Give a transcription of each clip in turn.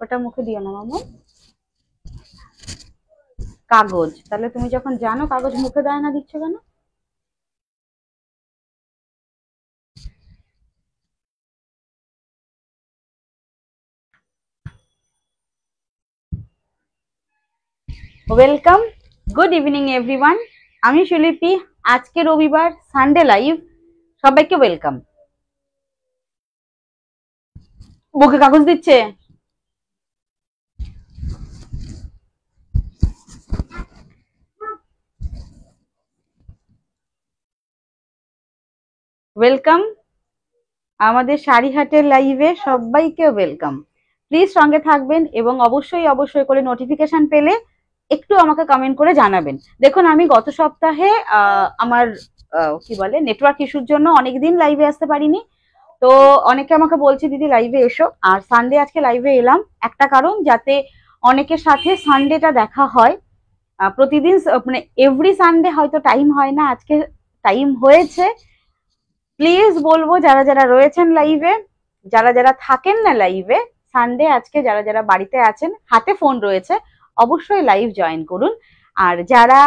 ওটা মুখে দিও না মামা। কাগজ, তাহলে তুমি যখন জানো কাগজ মুখে দেয় না, দিচ্ছ কেন? Welcome, good evening everyone. আমি সুলিপি, আজকে রবিবার, সানডে লাইভ, সবাইকে ওয়েলকাম। বুকে কাগজ দিচ্ছে। ওয়েলকাম আমাদের শাড়িহাটের লাইভে, সবাইকে ওয়েলকাম। প্লিজ সঙ্গে থাকবেন এবং অবশ্যই অবশ্যই করে নোটিফিকেশন পেলে একটু আমাকে কমেন্ট করে জানাবেন। দেখুন, আমি গত সপ্তাহে আমার কি বলে নেটওয়ার্ক ইস্যুর জন্য অনেকদিন লাইভে আসতে পারিনি। তো অনেকে আমাকে বলছে দিদি লাইভে এসো, আর সানডে আজকে লাইভে এলাম একটা কারণ, যাতে অনেকের সাথে সানডেটা দেখা হয়। প্রতিদিন মানে এভরি সানডে হয়তো টাইম হয় না, আজকে টাইম হয়েছে। প্লিজ বলবো যারা যারা রয়েছেন লাইভে, যারা যারা থাকেন না লাইভে, সানডে আজকে যারা যারা বাড়িতে আছেন, হাতে ফোন রয়েছে, অবশ্যই লাইভ জয়েন করুন। আর যারা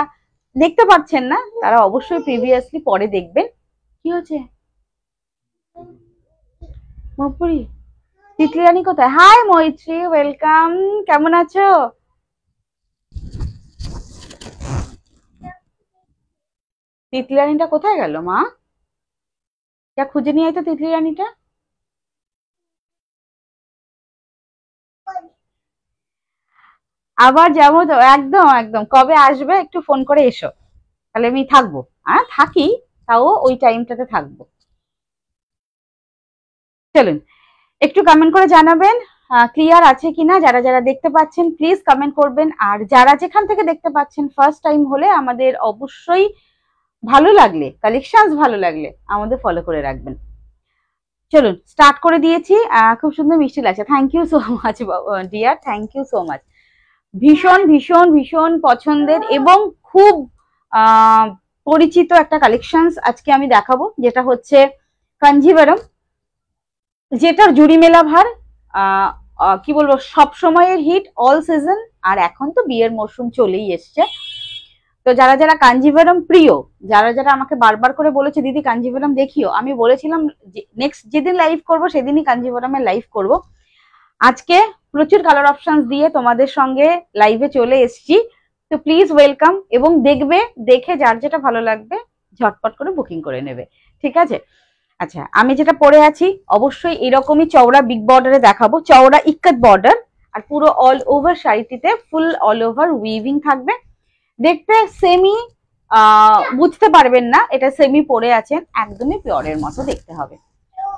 দেখতে পাচ্ছেন না তারা অবশ্যই প্রিভিয়াসলি পরে দেখবেন। কি হচ্ছে মপুরি? তিতলি রানী কোথায়? হাই মৈত্রী, ওয়েলকাম। কেমন আছো? তিতলি রানীটা কোথায় গেল মা? যা খুঁজে নিয়ে আয় তো তিতলি রানীটা। আবার যাবো তো, একদম একদম। কবে আসবে একটু ফোন করে এসো, তাহলে আমি থাকবো। হ্যাঁ থাকি, তাও ওই টাইমটাতে থাকবো। চলুন, একটু কমেন্ট করে জানাবেন ক্লিয়ার আছে কিনা। যারা যারা দেখতে পাচ্ছেন প্লিজ কমেন্ট করবেন, আর যারা যেখান থেকে দেখতে পাচ্ছেন ফার্স্ট টাইম হলে আমাদের অবশ্যই ভালো লাগলে, কালেকশনস ভালো লাগলে আমাদের ফলো করে রাখবেন। চলুন স্টার্ট করে দিয়েছি। খুব সুন্দর মিষ্টি লাগছে, thank you so much dear, thank you so much. ভীষণ ভীষণ ভীষণ পছন্দের এবং খুব পরিচিত একটা কালেকশনস আজকে আমি দেখাবো, যেটা হচ্ছে কাঞ্জিভারম, যেটার জুড়ি মেলা ভার। কি বলবো, সব সময়ের হিট, অল সিজন। আর এখন তো বিয়ের মরশুম চলেই এসছে, তো যারা যারা কাঞ্জিভারম প্রিয়, যারা যারা আমাকে বারবার করে বলেছে দিদি কাঞ্জিভারম দেখিও, আমি বলেছিলাম নেক্সট যেদিন লাইভ করব সেদিনই কাঞ্জিভারমের লাইভ করব। আজকে প্রচুর কালার অপশনস দিয়ে তোমাদের সঙ্গে লাইভে চলে এসেছি। তো প্লিজ ওয়েলকাম, এবং দেখবে, দেখে যার যেটা ভালো লাগবে ঝটপট করে বুকিং করে নেবে, ঠিক আছে? আচ্ছা, আমি যেটা পরে আছি অবশ্যই এরকমই চওড়া বিগ বর্ডারে দেখাবো, চওড়া ইক্কত বর্ডার, আর পুরো অল ওভার শাড়িটিতে ফুল অল ওভার উইভিং থাকবে। দেখতে সেমি বুঝতে পারবেন না এটা সেমি পরে আছেন, একদমই পিওরের মতো দেখতে হবে।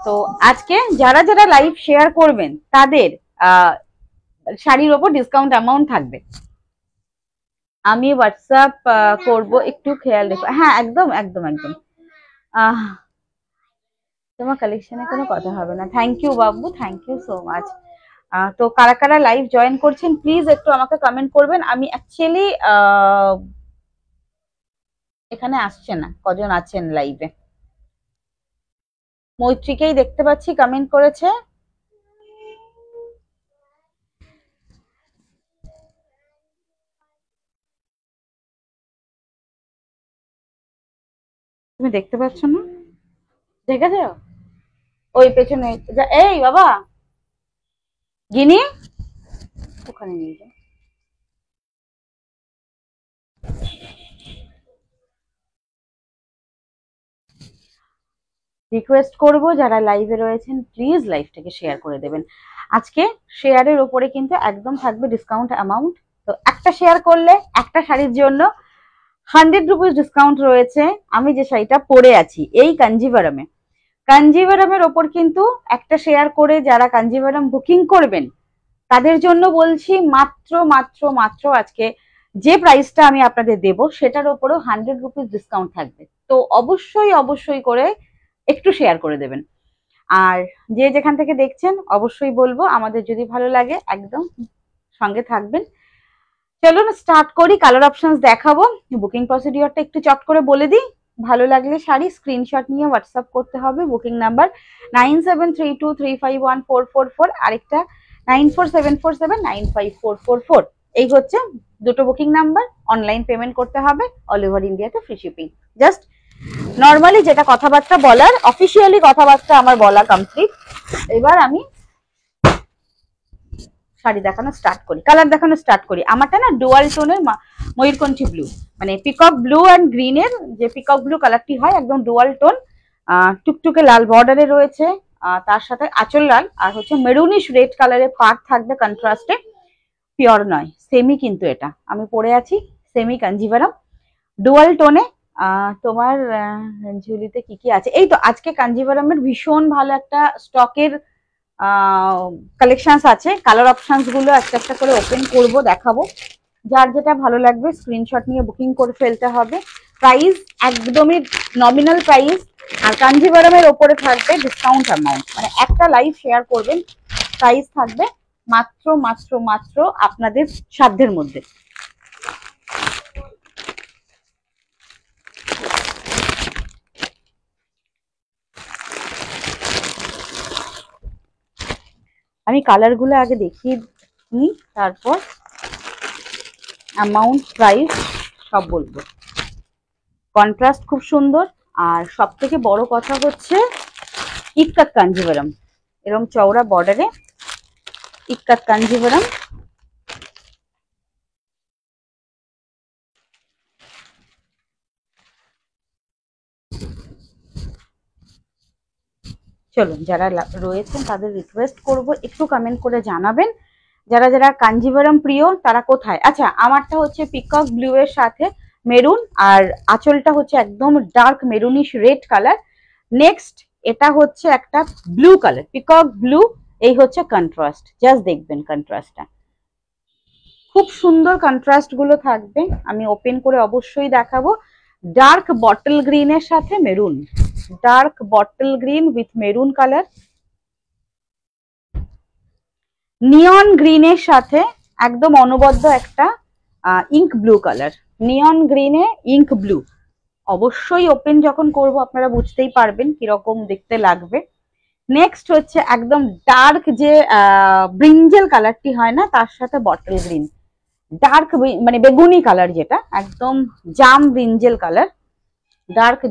তো আজকে যারা যারা লাইভ শেয়ার করবেন তাদের শাড়ির ওপর ডিসকাউন্ট অ্যামাউন্ট থাকবে। আমি হোয়াটসঅ্যাপ করব, একটু খেয়াল রেখো। হ্যাঁ একদম একদম একদম। তোমার কালেকশনে কোনো কথা হবে না। Thank you Babu, thank you so much. তো কারা কারা লাইভ জয়েন করছেন প্লিজ একটু আমাকে কমেন্ট করবেন। আমি অ্যাকচুয়ালি এখানে আসছে না কজন আছেন লাইভে। মৈত্রীকেই দেখতে পাচ্ছি কমেন্ট করেছে। তুমি দেখতে পাচ্ছ না? দেখেছ ওই পেছনে? এই বাবা গিনি, ওখানে নিয়ে যাও। রিকোয়েস্ট করব যারা লাইভে রয়েছেন প্লিজ লাইভটাকে শেয়ার করে দেবেন। আজকে শেয়ারের ওপরে কিন্তু একদম থাকবে ডিসকাউন্ট অ্যামাউন্ট। তো একটা শেয়ার করলে একটা শাড়ির জন্য 100 রুপিস ডিসকাউন্ট রয়েছে। আমি যে শাড়িটা পরে আছি এই কাঞ্জিভারামের ওপর কিন্তু একটা শেয়ার করে যারা কাঞ্জিভারাম বুকিং করবেন তাদের জন্য বলছি মাত্র মাত্র মাত্র আজকে যে প্রাইসটা আমি আপনাদের দেব সেটার ওপরও 100 রুপিস ডিসকাউন্ট থাকবে। তো অবশ্যই অবশ্যই করে একটু শেয়ার করে দেবেন। আর যে যেখান থেকে দেখছেন অবশ্যই বলবো আমাদের যদি ভালো লাগে একদম সঙ্গে থাকবেন। চলুন স্টার্ট করি। কালার অপশনস দেখাবো, বুকিং প্রসিডিওরটা একটু চট করে বলে দিই। ভালো লাগলে শাড়ি স্ক্রিনশট নিয়ে হোয়াটসঅ্যাপ করতে হবে। বুকিং নাম্বার 9732351444, আরেকটা 9474795444। এই হচ্ছে দুটো বুকিং নাম্বার। অনলাইন পেমেন্ট করতে হবে, অল ওভার ইন্ডিয়াতে ফ্রি শিপিং। জাস্ট নর্মালি যেটা কথাবার্তা বলার, অফিসিয়ালি কথাবার্তা আমার বলা কমপ্লিট। এবার আমি শাড়ি দেখানো স্টার্ট করি, কালার দেখানো স্টার্ট করি। আমারটা না ডুয়াল টোনের ময়ূরকণ্ঠী ব্লু, মানে পিকক ব্লু অ্যান্ড গ্রিনের যে পিকক ব্লু কালারটি হয় একদম ডুয়াল টোন। টুকটুকে লাল বর্ডারে রয়েছে, তার সাথে আঁচল লাল, আর হচ্ছে মেরুনিশ রেড কালারের পার্ট থাকবে কন্ট্রাস্টে। পিওর নয়, সেমি, কিন্তু এটা আমি পরে আছি সেমি কাঞ্জিভারাম ডুয়াল টোনে। তোমার ঝুলিতে কি কি আছে? এই তো আজকে কাঞ্জিভারামের ভীষণ ভালো একটা স্টকের কালেকশনস আছে। কালার অপশনস গুলো একটা একটা করে ওপেন করব, দেখাবো। যার যেটা ভালো লাগবে স্ক্রিনশট নিয়ে বুকিং করে ফেলতে হবে। প্রাইস একদমই নমিনাল প্রাইস, আর কাঞ্জিভারামের ওপরে থাকবে ডিসকাউন্ট অ্যামাউন্ট। মানে একটা লাইভ শেয়ার করবেন, প্রাইস থাকবে মাত্র মাত্র মাত্র আপনাদের সাধ্যের মধ্যে। আমি কালার গুলো আগে দেখিয়ে নিই, তারপর অ্যামাউন্ট প্রাইস সব বলবো। কন্ট্রাস্ট খুব সুন্দর, আর সব থেকে বড় কথা হচ্ছে ইক্কাত কাঞ্জিভারাম, এরকম চওড়া বর্ডারে ইক্কাত কাঞ্জিভারাম। চলুন, যারা রয়েছেন তাদের রিকোয়েস্ট করব একটু কমেন্ট করে জানাবেন যারা যারা কাঞ্জিভারাম প্রিয় তারা কোথায়। আচ্ছা, আমারটা হচ্ছে পিকক ব্লু এর সাথে মেরুন, আর আঁচলটা হচ্ছে একদম dark maroonish red colour. Next এটা হচ্ছে একটা ব্লু কালার, পিকক ব্লু। এই হচ্ছে কন্ট্রাস্ট, জাস্ট দেখবেন কন্ট্রাস্টটা খুব সুন্দর। কন্ট্রাস্ট গুলো থাকবে, আমি ওপেন করে অবশ্যই দেখাবো। ডার্ক বটল গ্রিনের সাথে maroon, dark bottle green with maroon colour. Neon গ্রিনের সাথে একদম অনবদ্য একটা ইঙ্ক ব্লু কালার, নিয়ন গ্রিনে ইঙ্ক ব্লু। অবশ্যই ওপেন যখন করব আপনারা বুঝতেই পারবেন কিরকম দেখতে লাগবে। নেক্সট হচ্ছে একদম ডার্ক যে ব্রিঞ্জেল কালারটি হয় না, তার সাথে বটল গ্রিন, ডার্ক মানে বেগুনি কালার, যেটা একদম জাম ব্রিঞ্জেল কালার, ডার্ক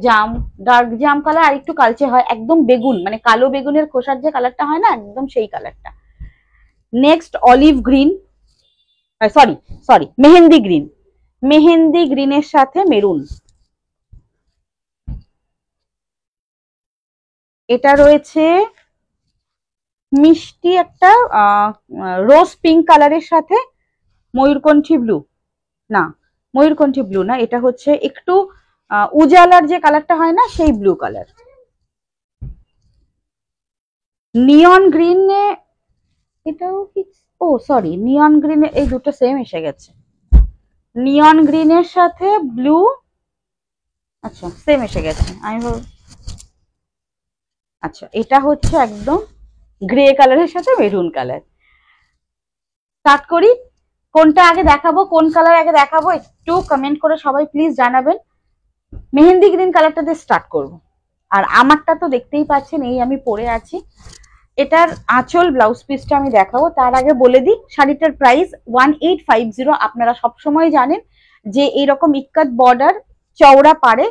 জাম কালার। আর একটু কালচে হয়, একদম বেগুন মানে কালো বেগুনের খোসার যে কালারটা হয় না, একদম সেই কালারটা। Next olive green, sorry mehendi গ্রিনের সাথে মেরুন। এটা রয়েছে মিষ্টি একটা রোজ পিঙ্ক কালারের সাথে ময়ূরকণ্ঠী ব্লু, না ময়ূরকণ্ঠী ব্লু না, এটা হচ্ছে একটু উজালার যে কালারটা হয় না সেই ব্লু কালার। নিয়ন গ্রিনে এটাও কি, ও সরি, নিয়ন গ্রিনে এই দুটো সেম এসে গেছে। নিয়ন গ্রিনের সাথে ব্লু, আচ্ছা সেম এসে গেছে। আচ্ছা, এটা হচ্ছে একদম গ্রে কালারের সাথে মেরুন কালার। স্টার্ট করি, কোনটা আগে দেখাবো, কোন কালার আগে দেখাবো একটু কমেন্ট করে সবাই প্লিজ জানাবেন। মেহেন্দি গ্রিন কালারটা দিয়ে স্টার্ট করব। আর আমারটা তো দেখতেই পাচ্ছেন, এই আমি পরে আছি। এটার আঁচল ব্লাউজ পিসটা আমি দেখাবো, তার আগে বলে দিই শাড়িটার প্রাইস 1850। আপনারা সবসময় জানেন যে এইরকম ইক্কাত বর্ডার চওড়া পাড়ে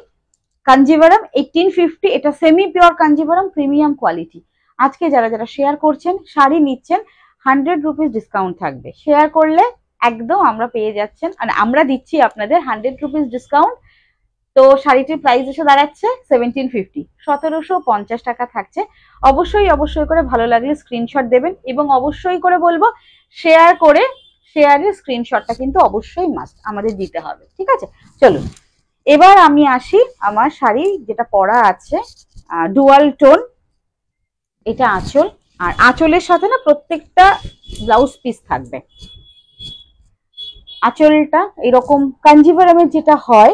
কাঞ্জিভারাম 1850। এটা semi pure Kanjivaram premium quality. আজকে যারা যারা শেয়ার করছেন শাড়ি নিচ্ছেন 100 রুপিস ডিসকাউন্ট থাকবে। শেয়ার করলে একদম আমরা পেয়ে যাচ্ছেন, আর আমরা দিচ্ছি আপনাদের 100 রুপিস ডিসকাউন্ট। তো শাড়িটির প্রাইস এসে দাঁড়াচ্ছে 1750, 1750 টাকা থাকছে। অবশ্যই অবশ্যই করে ভালো লাগলে স্ক্রিনশট দেবেন, এবং অবশ্যই করে বলবো শেয়ার করে, শেয়ারের স্ক্রিনশটটা কিন্তু অবশ্যই মাস্ট আমাদের দিতে হবে, ঠিক আছে? চলুন এবার আমি আসি আমার শাড়ি যেটা পরা আছে, ডুয়াল টোন, এটা আঁচল, আর আঁচলের সাথে না প্রত্যেকটা ব্লাউজ পিস থাকবে। আঁচলটা এরকম কাঞ্জিভারামের যেটা হয়,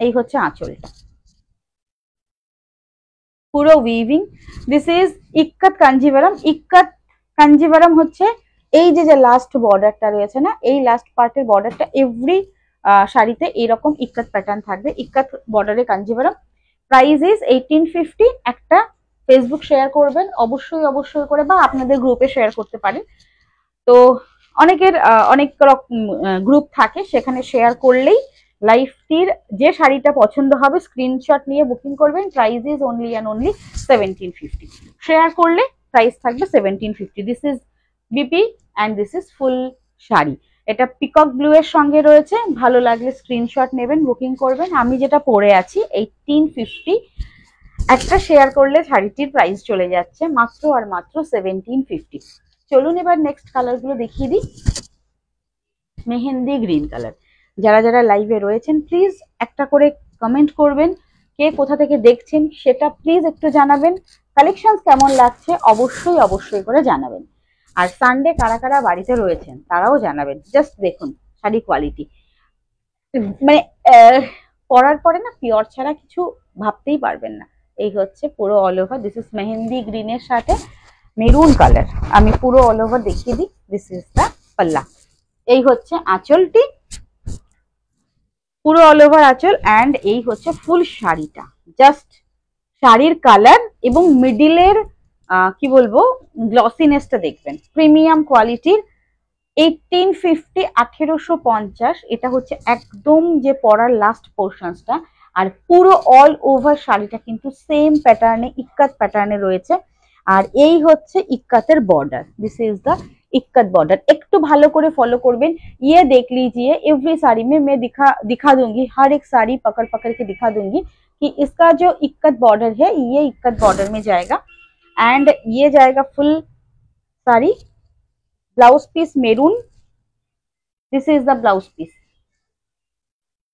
এই হচ্ছে আঁচলটা, পুরো উইভিং। দিস ইজ ইক্কাত কাঞ্জিভারাম। ইক্কাত কাঞ্জিভারাম হচ্ছে এই যে লাস্ট বর্ডারটা রয়েছে না, এই লাস্ট পার্টের বর্ডারটা এভরি শাড়িতে এরকম ইক্কাত প্যাটার্ন থাকবে, ইক্কাত বর্ডারে কাঞ্জিভারাম। Price is 1850। একটা ফেসবুক শেয়ার করবেন অবশ্যই অবশ্যই করে, বা আপনাদের গ্রুপে শেয়ার করতে পারেন। তো অনেকের অনেক রকম গ্রুপ থাকে, সেখানে শেয়ার করলেই লাইফটির যে শাড়িটা পছন্দ হবে স্ক্রিনশট নিয়ে বুকিং করবেন। Price is only and only 1750। Share করলে প্রাইস থাকবে 1750। This is BP and this is full sari. এটা পিকক ব্লু এর সঙ্গে রয়েছে। ভালো লাগলে স্ক্রিনশট নেবেন, বুকিং করবেন। আমি যেটা পরে আছি 1850। একটা শেয়ার করলে শাড়িটির প্রাইস চলে যাচ্ছে মাত্র আর মাত্র 1750। চলুন এবার নেক্সট কালার গুলো দেখিয়ে দিই। Mehendi green colour. যারা যারা লাইভে রয়েছেন প্লিজ একটা করে কমেন্ট করবেন, কে কোথা থেকে দেখছেন সেটা প্লিজ একটু জানাবেন। কালেকশন কেমন লাগছে অবশ্যই অবশ্যই করে জানাবেন। আর সানডে কারা কারা বাড়িতে রয়েছেন তারাও জানাবেন। জাস্ট দেখুন শাড়ি কোয়ালিটি, মানে পরার পরে না পিওর ছাড়া কিছু ভাবতেই পারবেন না। এই হচ্ছে পুরো all over. This is mehendi গ্রিনের সাথে মেরুন কালার। আমি পুরো অল ওভার দেখিয়ে দিই। দিস ইজ দ্য পাল্লা। এই হচ্ছে আঁচলটি, পুরো অল ওভার আঁচল, অ্যান্ড এই হচ্ছে ফুল শাড়িটা। জাস্ট শাড়ির কালার এবং মিডিলের কি বলবো গ্লসিনেসটা দেখবেন, প্রিমিয়াম কোয়ালিটির। 1850, 1850। এটা হচ্ছে একদম যে পরার লাস্ট পোর্শনসটা। আর পুরো অল ওভার শাড়িটা কিন্তু সেম প্যাটার্নে, ইক্কাত প্যাটার্নে রয়েছে। আর এই হচ্ছে ইক্কাতের বর্ডার। This is the ikat border. একটু ভালো করে ফলো করবেন। ये देख लीजिए, एवरी साड़ी में मैं दिखा दूंगी, हर एक साड़ी पकड़ पकड़ के दिखा दूंगी कि इसका जो इक्कत बॉर्डर है ये इक्कत बॉर्डर में जाएगा। एंड ये जाएगा full sari. Blouse piece maroon. This is the blouse piece.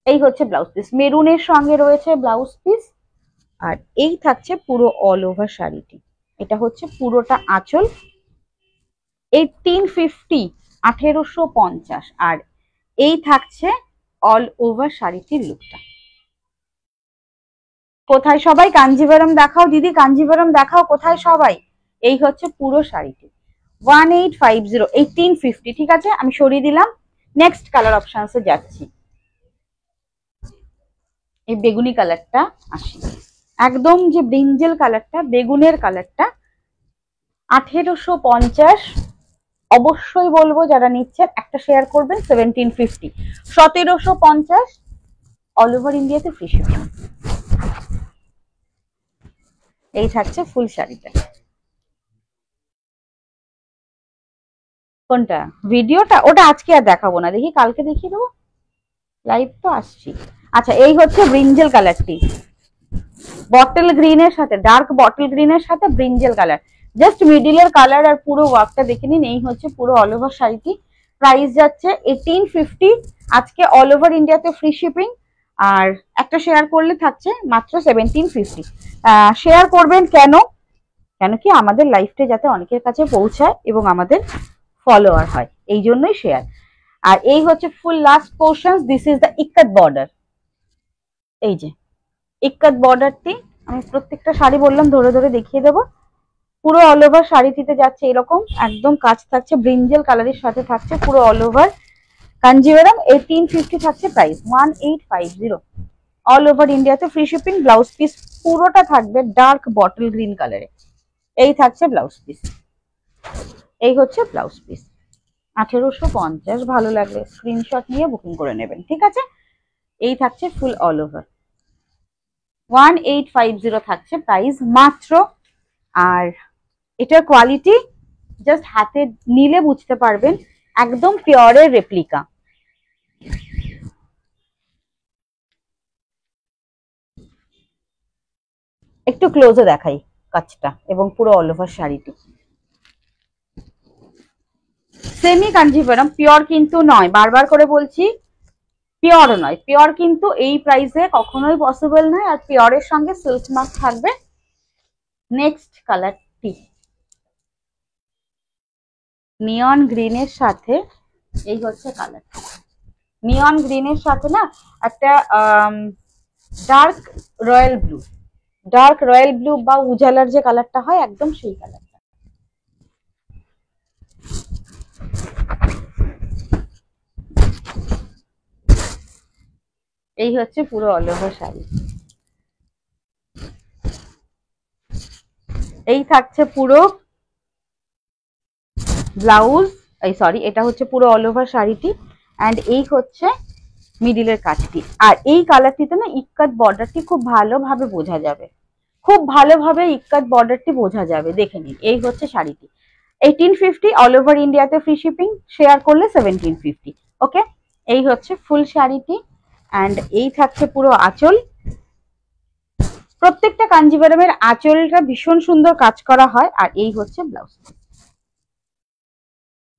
এই হচ্ছে ব্লাউজ পিস, মেরুনের সঙ্গে রয়েছে ব্লাউজ পিস। আর এই থাকছে পুরো অল ওভার শাড়িটি। এটা হচ্ছে পুরোটা আঁচল। 1850, 1850। আর এই থাকছে অল ওভার শাড়িটির লুকটা। কোথায় সবাই কাঞ্জিভারাম দেখাও দিদি, কাঞ্জিভারাম দেখাও কোথায় সবাই। এই হচ্ছে পুরো শাড়িটি। 1850, 1850। ঠিক আছে, আমি সরিয়ে দিলাম। নেক্সট কালার অপশনসে যাচ্ছি। এই বেগুনি কালারটা আসি, একদম যে ব্রিঞ্জেল কালারটা, বেগুনের কালারটা। 1850। অবশ্যই বলবো যারা নিচ্ছেন একটা শেয়ার করবেন। 1750, 1750 অল ওভার ইন্ডিয়াতে ফ্রি শিপিং। এই থাকছে ফুল শাড়িটা। কোনটা ভিডিওটা? ওটা আজকে আর দেখাবো না, দেখি কালকে দেখিয়ে দেবো, লাইভ তো আসছি। আচ্ছা, এই হচ্ছে ব্রিঞ্জেল কালারটি, বটল গ্রিনের সাথে, ডার্ক বটল গ্রিনের সাথে ব্রিঞ্জেল কালার। জাস্ট মিডিলের কালার আর পুরো ওয়ার্কটা দেখে নিন। এই হচ্ছে পুরো অল ওভার শাড়িটি। প্রাইস যাচ্ছে 1850। আজকে অল ওভার ইন্ডিয়াতে ফ্রি শিপিং। আর একটা শেয়ার করলে থাকছে মাত্র 1750। শেয়ার করবেন কেন? কেন কি আমাদের লাইফটা যাতে অনেকের কাছে পৌঁছায় এবং আমাদের ফলোয়ার হয়, এই জন্যই শেয়ার। আর এই হচ্ছে full last portion. This is the ikat border. এই যে ইক্কত বর্ডারটি আমি প্রত্যেকটা শাড়ি বললাম ধরে ধরে দেখিয়ে দেবো। পুরো অল ওভার শাড়িটিতে যাচ্ছে এরকম একদম কাজ থাকছে, ব্রিঞ্জেল কালারের সাথে থাকছে পুরো অল ওভার কাঞ্জিভারাম। 1850 থাকছে প্রাইস, 1850। অল ওভার ইন্ডিয়াতে ফ্রি শিপিং। ব্লাউজ পিস পুরোটা থাকবে ডার্ক বটল গ্রিন কালারে। এই থাকছে ব্লাউজ পিস। এই হচ্ছে ব্লাউজ পিস। 1850। ভালো লাগলে স্ক্রিনশট নিয়ে বুকিং করে নেবেন, ঠিক আছে? এই থাকছে ফুল অল ওভার। 1850 থাকছে প্রাইস মাত্র। আর এটার কোয়ালিটি জাস্ট হাতে নিলে বুঝতে পারবেন একদম পিওরের রেপ্লিকা। একটু ক্লোজে দেখাই কাজটা এবং পুরো অল ওভার শাড়িটি। সেমি কাঞ্জিভারাম, পিওর কিন্তু নয়, বারবার করে বলছি পিওর নয়। পিওর কিন্তু এই প্রাইসে কখনোই পসিবল নয়, আর পিওরের সঙ্গে সিল্ক মার্ক থাকবে। নেক্সট কালারটি নিয়ন গ্রিনের সাথে, এই হচ্ছে কালার। নিয়ন গ্রিনের সাথে না একটা dark royal blue, dark royal blue বা উজালার যে কালারটা হয় একদম সেই কালারটা। এই হচ্ছে পুরো অল ওভার শাড়ি। এই থাকছে পুরো ব্লাউজ, এই সরি, এটা হচ্ছে পুরো অল ওভার শাড়িটি। অ্যান্ড এই হচ্ছে মিডিলের কাজটি। আর এই কালারটিতে না ইক্কাত বর্ডারটি খুব ভালোভাবে বোঝা যাবে, খুব ভালোভাবে ইক্কাত বর্ডারটি বোঝা যাবে। দেখে নিন, এই হচ্ছে শাড়িটি। 1850 অল ওভার ইন্ডিয়াতে ফ্রি শিপিং, শেয়ার করলে 1750। ওকে, এই হচ্ছে ফুল শাড়িটি। অ্যান্ড এই থাকছে পুরো আঁচল। প্রত্যেকটা কাঞ্জিভারামের আঁচলটা ভীষণ সুন্দর কাজ করা হয়। আর এই হচ্ছে ব্লাউজ।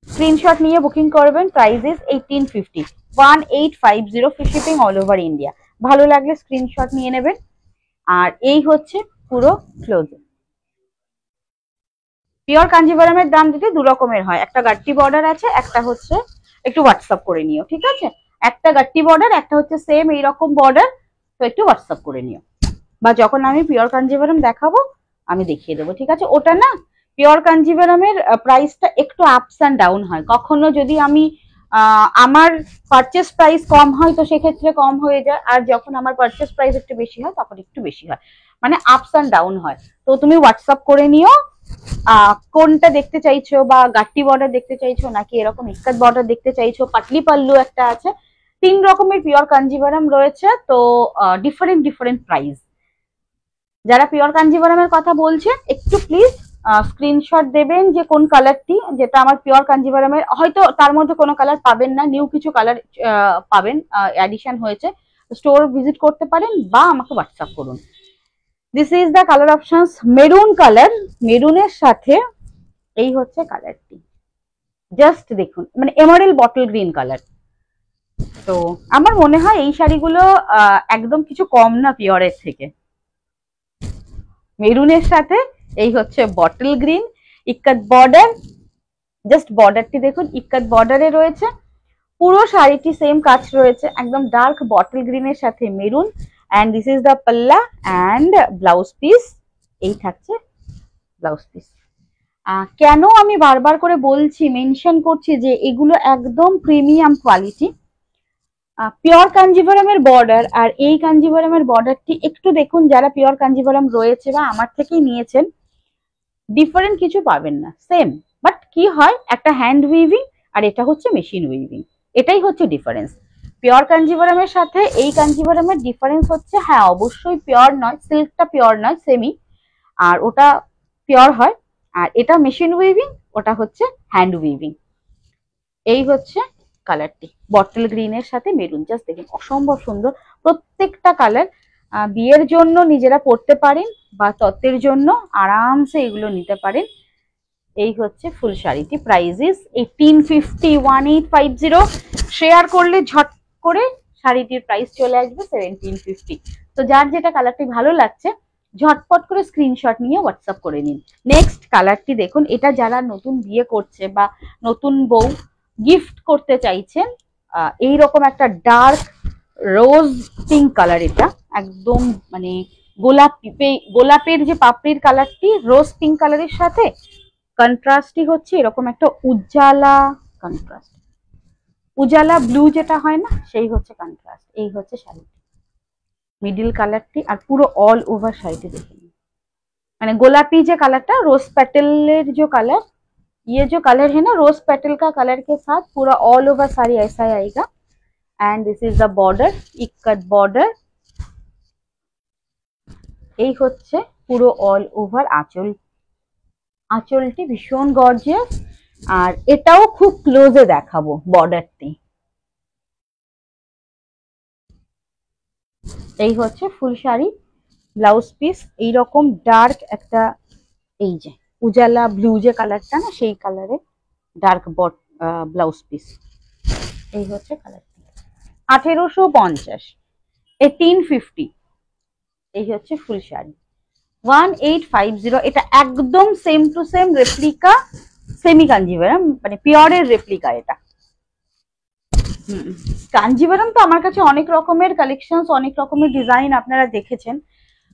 স্ক্রিনশট নিয়ে বুকিং করবেন। Price is 1850, 1850 free shipping all over India. ভালো লাগলে স্ক্রিনশট নিয়ে নেবেন। আর এই হচ্ছে পুরো ক্লোজ। পিওর কাঞ্জিভারামের দাম দিতে দু রকমের হয়, একটা গাট্টি বর্ডার আছে, একটা হচ্ছে একটু হোয়াটসঅ্যাপ করে নিও, ঠিক আছে? একটা গাট্টি বর্ডার, একটা হচ্ছে সেম এইরকম বর্ডার, তো একটু হোয়াটসঅ্যাপ করে নিও, বা যখন আমি পিওর কাঞ্জিভারাম দেখাবো আমি দেখিয়ে দেবো, ঠিক আছে? ওটা না, পিওর কাঞ্জিভারামের প্রাইসটা একটু আপস অ্যান্ড ডাউন হয়। কখনো যদি আমি আমার পারচেস প্রাইস কম হয় তো সেক্ষেত্রে কম হয়ে যায়, আর যখন আমার পারচেস প্রাইস একটু বেশি হয় তখন একটু বেশি হয়, মানে আপস অ্যান্ড ডাউন হয়। তো তুমি হোয়াটসঅ্যাপ করে নিও কোনটা দেখতে চাইছো, বা গাট্টি বর্ডার দেখতে চাইছো নাকি এরকম ইক্কাত বর্ডার দেখতে চাইছো, পাটলি পাল্লু একটা আছে। 3 রকমের পিওর কাঞ্জিভারাম রয়েছে, তো ডিফারেন্ট ডিফারেন্ট প্রাইস। যারা পিওর কাঞ্জিভারামের কথা বলছে একটু প্লিজ স্ক্রিনশট দেবেন যে কোন কালারটি, যেটা আমার পিওর কাঞ্জিভারামের। হয়তো তার মধ্যে কোনো কালার পাবেন না, নিউ কিছু কালার পাবেন, অ্যাডিশন হয়েছে। স্টোর ভিজিট করতে পারেন বা আমাকে হোয়াটসঅ্যাপ করুন। This is the colour options. Maroon colour, মেরুনের সাথে এই হচ্ছে কালারটি। জাস্ট দেখুন, মানে এমারেল বটল গ্রিন কালার। তো আমার মনে হয় এই শাড়িগুলো একদম কিছু কম না পিওরের থেকে। মেরুনের সাথে এই হচ্ছে bottle green, ikat border. Just বর্ডারটি দেখুন, ইক্কাত বর্ডারে রয়েছে। পুরো শাড়িটি সেম কাজ রয়েছে, একদম ডার্ক বটল গ্রিনের সাথে maroon. And this is the পাল্লা অ্যান্ড ব্লাউজ পিস। এই থাকছে ব্লাউজ পিস। কেন আমি বারবার করে বলছি, মেনশন করছি যে এগুলো একদম প্রিমিয়াম কোয়ালিটি। পিওর কাঞ্জিভারামের বর্ডার আর এই কাঞ্জিভারামের বর্ডারটি একটু দেখুন, যারা পিওর কাঞ্জিভারাম রয়েছে বা আমার থেকেই নিয়েছেন, ডিফারেন্ট কিছু পাবেন না, সেম। বাট কি হয়, একটা হ্যান্ড উইভিং আর এটা হচ্ছে মেশিন উইভিং, এটাই হচ্ছে ডিফারেন্স। পিওর কাঞ্জিভারামের সাথে এই কাঞ্জিভারামের ডিফারেন্স হচ্ছে, হ্যাঁ অবশ্যই পিওর নয়, সিল্কটা পিওর নয়, সেমি, আর ওটা পিওর হয়। আর এটা মেশিন উইভিং, ওটা হচ্ছে হ্যান্ড উইভিং। এই হচ্ছে কালারটি, বটল গ্রিনের সাথে মেরুন। জাস্ট দেখুন, অসম্ভব সুন্দর প্রত্যেকটা কালার। বিয়ের জন্য নিজেরা পরতে পারেন বা তত্ত্বের জন্য আরামসে এগুলো নিতে পারেন। এই হচ্ছে ফুল শাড়িটি। Price is 1850, 1850। শেয়ার করলে ঝট করে শাড়িটির প্রাইস চলে আসবে 1750। তো যার যেটা কালারটি ভালো লাগছে ঝটপট করে স্ক্রিনশট নিয়ে হোয়াটসঅ্যাপ করে নিন। নেক্সট কালারটি দেখুন, এটা যারা নতুন বিয়ে করছে বা নতুন বউ গিফট করতে চাইছেন, এইরকম একটা ডার্ক রোজ পিঙ্ক কালার। এটা একদম মানে গোলাপের যে পাপড়ির কালারটি রোজ পিঙ্ক কালারের সাথে কন্ট্রাস্টই হচ্ছে এরকম একটা উজালা কন্ট্রাস্ট, উজালা ব্লু যেটা হয় না, সেই হচ্ছে কন্ট্রাস্ট। এই হচ্ছে শাড়িটি, মিডিল কালারটি। আর পুরো অল ওভার শাড়িটি দেখুন, মানে गोलापी जो कलर था, रोज पेटल जो कलर, ये जो कलर है ना रोज पेटल का कलर के साथ पूरा ऑल ओवर साड़ी ऐसा आएगा। And this is the border, ikat border. এই হচ্ছে পুরো অল ওভার আঁচল। আঁচলটি ভীষণ গর্জিয়াস, আর এটাও খুব ক্লোজে দেখাবো বর্ডারটি। এই হচ্ছে ফুল শাড়ি, ব্লাউজ পিস এইরকম ডার্ক একটা, এই যে উজালা ব্লু যে কালারটা না, সেই কালারে ডার্ক ব্লাউজ পিস। এই হচ্ছে কালারটি, 1850, 1850। এই হচ্ছে ফুল শাড়ি 1850। এটা একদম same to same replica semi Kanjivaram, মানে পিওরের রেপ্লিকা এটা। কাঞ্জিভারাম তো আমার কাছে অনেক রকমের কালেকশনস, অনেক রকমের ডিজাইন আপনারা দেখেছেন।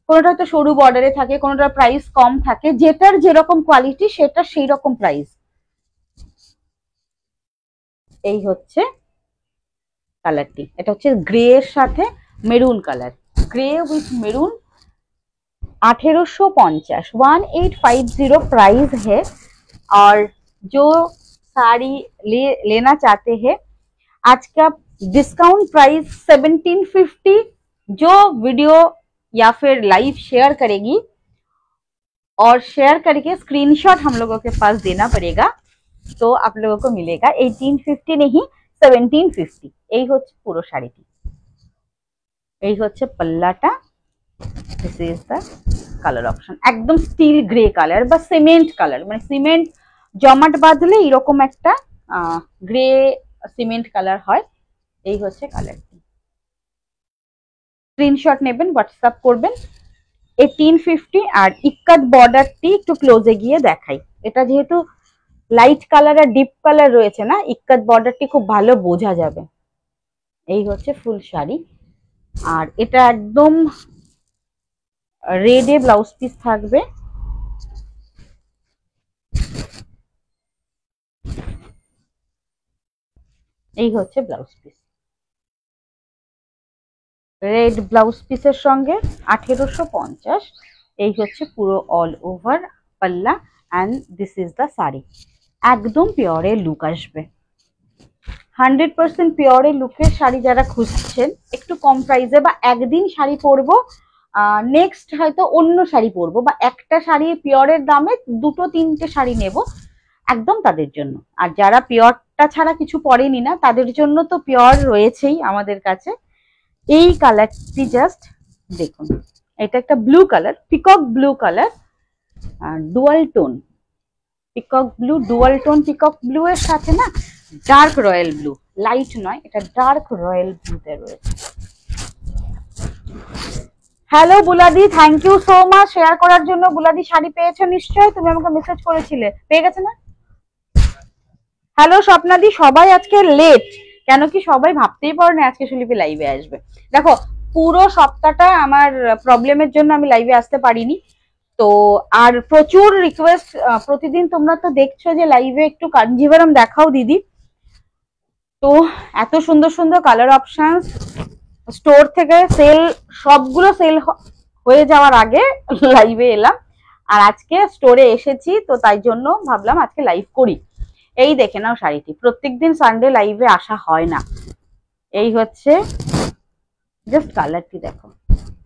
কোনোটা হয়তো সরু বর্ডারে থাকে, কোনোটার প্রাইস কম থাকে, যেটার যেরকম কোয়ালিটি সেটা সেই রকম প্রাইস। এই হচ্ছে কালারটি, এটা হচ্ছে গ্রে এর সাথে maroon colour, grey with maroon. 1850, 1850 price है। और जो साड़ी लेना चाहते हैं, आज का डिस्काउंट प्राइस 1750। जो वीडियो या फिर लाइव शेयर करेगी और शेयर करके स्क्रीनशॉट हम लोगों के पास देना पड़ेगा, तो आप लोगों को मिलेगा 1850 नहीं 1750। এই হচ্ছে পুরো শাড়িটি, এই হচ্ছে পাল্লাটা। This is the colour option, একদম স্টিল গ্রে কালার বা সিমেন্ট কালার, মানে সিমেন্ট জমাট বাঁধলে এরকম একটা গ্রে সিমেন্ট কালার হয়। এই হচ্ছে কালারটি, স্ক্রিনশট নেবেন, হোয়াটসঅ্যাপ করবেন। 1850। আর ইক্কাত বর্ডারটি একটু ক্লোজে গিয়ে দেখাই, এটা যেহেতু লাইট কালার আর ডিপ কালার রয়েছে না, ইক্কাত বর্ডারটি খুব ভালো বোঝা যাবে। এই হচ্ছে ফুল শাড়ি, আর এটা একদম রেডে ব্লাউজ পিস থাকবে। এই হচ্ছে ব্লাউজ পিস, রেড ব্লাউজ পিসের সঙ্গে 1850। এই হচ্ছে পুরো অল ওভার পাল্লা, and this is the sari. একদম পিওরের লুক আসবে, 100% পিওরের লুকের শাড়ি যারা খুঁজছেন, একটু কম প্রাইসে, বা একদিন শাড়ি পরবো নেক্সট হয়তো অন্য শাড়ি পরবো, বা একটা শাড়ি পিওরের দামে দুটো তিনটে শাড়ি নেব, একদম তাদের জন্য। আর যারা পিওরটা ছাড়া কিছু পরেনি না, তাদের জন্য তো পিওর রয়েছেই আমাদের কাছে। এই কালারটি জাস্ট দেখুন, এটা একটা blue colour, peacock blue colour, dual tone peacock blue, dual tone peacock blue এর সাথে না ডার্ক রয়্যাল ব্লু, লাইট নয়, এটা ডার্ক রয়্যাল ব্লুতে রয়েছে। হ্যালো বুলাদি, thank you so much share করার জন্য। বুলাদি শাড়ি পেয়েছো নিশ্চয়ই, তুমি আমাকে মেসেজ করেছিলে, পেয়ে গেছে না? হ্যালো স্বপ্নাদি, সবাই আজকে লেট কেন, কি সবাই ভাবতেই পারো না আজকে সুলিপি লাইভে আসবে। দেখো পুরো সপ্তাহটা আমার প্রবলেমের জন্য আমি লাইভে আসতে পারিনি, তো আর প্রচুর রিকোয়েস্ট, প্রতিদিন তোমরা তো দেখছো যে লাইভে একটু কাঞ্জিভারাম দেখাও দিদি, তো এত সুন্দর সুন্দর কালার অপশনস স্টোর থেকে সবগুলো সেল হয়ে যাওয়ার আগে লাইভে এলাম, আর আজকে স্টোরে এসেছি, তো তাই জন্য ভাবলাম আজকে লাইভ করি। এই দেখে নাও শাড়িটি, প্রত্যেকদিন সানডে লাইভে আসা হয় না। এই হচ্ছে জাস্ট কালারটি দেখো,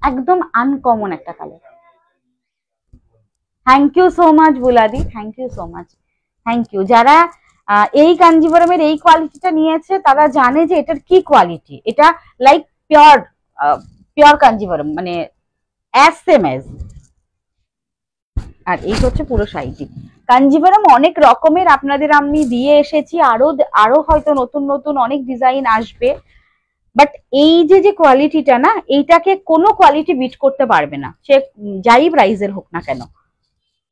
একদম আনকমন একটা colour. Thank you so much বুলাদি, thank you so much, thank you. যারা এই কাঞ্জিভারামের এই কোয়ালিটিটা নিয়েছে তারা জানে যে এটার কি কোয়ালিটি, এটা লাইক পিওর পিওর কাঞ্জিভারাম, মানে অ্যাজ সেম অ্যাজ। আর এই হচ্ছে পুরো শাড়িটি। কাঞ্জিভারাম অনেক রকমের আপনাদের আমি দিয়ে এসেছি, আরো হয়তো নতুন নতুন অনেক ডিজাইন আসবে, বাট এই যে কোয়ালিটিটা না, এইটাকে কোনো কোয়ালিটি বিট করতে পারবে না, সে যাই প্রাইসের হোক না কেন।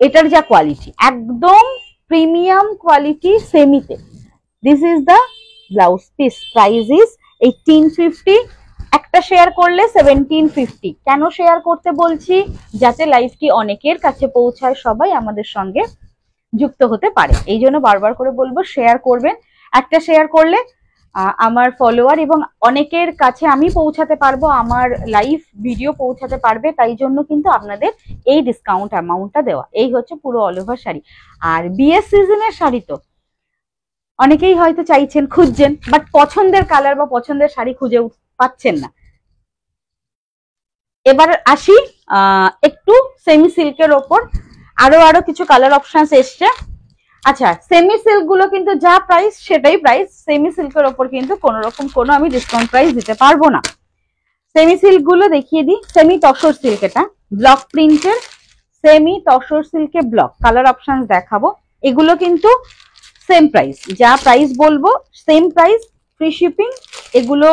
এটার যা কোয়ালিটি, একদম প্রিমিয়াম কোয়ালিটি সেমিতে। This is the blouse piece, price is 1850। একটা শেয়ার করলে 1750। কেন শেয়ার করতে বলছি? যাতে লাইভটি অনেকের কাছে পৌঁছায়, সবাই আমাদের সঙ্গে যুক্ত হতে পারে, এই জন্য বারবার করে বলবো শেয়ার করবেন। একটা শেয়ার করলে আমার ফলোয়ার এবং অনেকের কাছে আমি পৌঁছাতে পারবো, আমার লাইভ ভিডিও পৌঁছাতে পারবে, তাই জন্য কিন্তু আপনাদের এই ডিসকাউন্ট অ্যামাউন্টটা দেওয়া। এই হচ্ছে পুরো অল ওভার শাড়ি। আর বিয়ের সিজনের শাড়ি তো অনেকেই হয়তো চাইছেন, খুঁজছেন, বাট পছন্দের কালার বা পছন্দের শাড়ি খুঁজে পাচ্ছেন না। এবার আসি একটু সেমি সিল্কের ওপর। আরো আরো কিছু কালার অপশনস এসছে। আচ্ছা, সেমি সিল্ক গুলো কিন্তু যা প্রাইস সেটাই প্রাইস, সেমি সিল্কের ওপর কিন্তু কোনো রকম কোনো আমি ডিসকাউন্ট প্রাইস দিতে পারবো না। সেমি সিল্ক গুলো দেখিয়ে দিই। সেমি তসর সিল্ক, এটা ব্লক প্রিন্টের সেমি তসর সিল্কে ব্লক, কালার অপশন দেখাবো। এগুলো কিন্তু সেম প্রাইস, যা প্রাইস বলবো সেম প্রাইস, ফ্রি শিপিং। এগুলো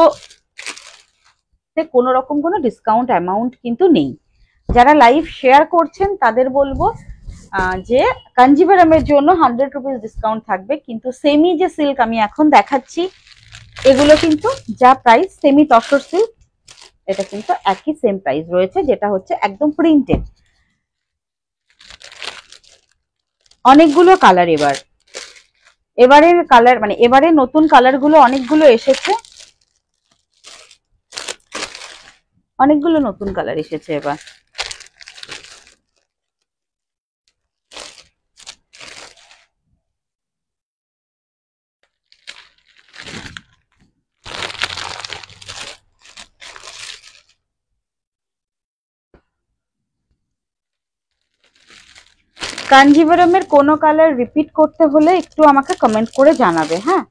কোনো রকম কোনো ডিসকাউন্ট অ্যামাউন্ট কিন্তু নেই। যারা লাইভ শেয়ার করছেন তাদের বলবো যে কাঞ্জিভারামের জন্য 100 রুপিস ডিসকাউন্ট থাকবে, কিন্তু সেমি যে সিল্ক আমি এখন দেখাচ্ছি এগুলো কিন্তু যা প্রাইস সেমি তসর সিল্ক এটা কিন্তু একই সেম প্রাইস রয়েছে, যেটা হচ্ছে একদম প্রিন্টেড। অনেকগুলো কালার এবারের কালার মানে এবারে নতুন কালার গুলো অনেকগুলো এসেছে, অনেকগুলো নতুন কালার এসেছে এবার। কাঞ্জিভারামের কোনো কালার রিপিট করতে হলে একটু আমাকে কমেন্ট করে জানাবে, হ্যাঁ।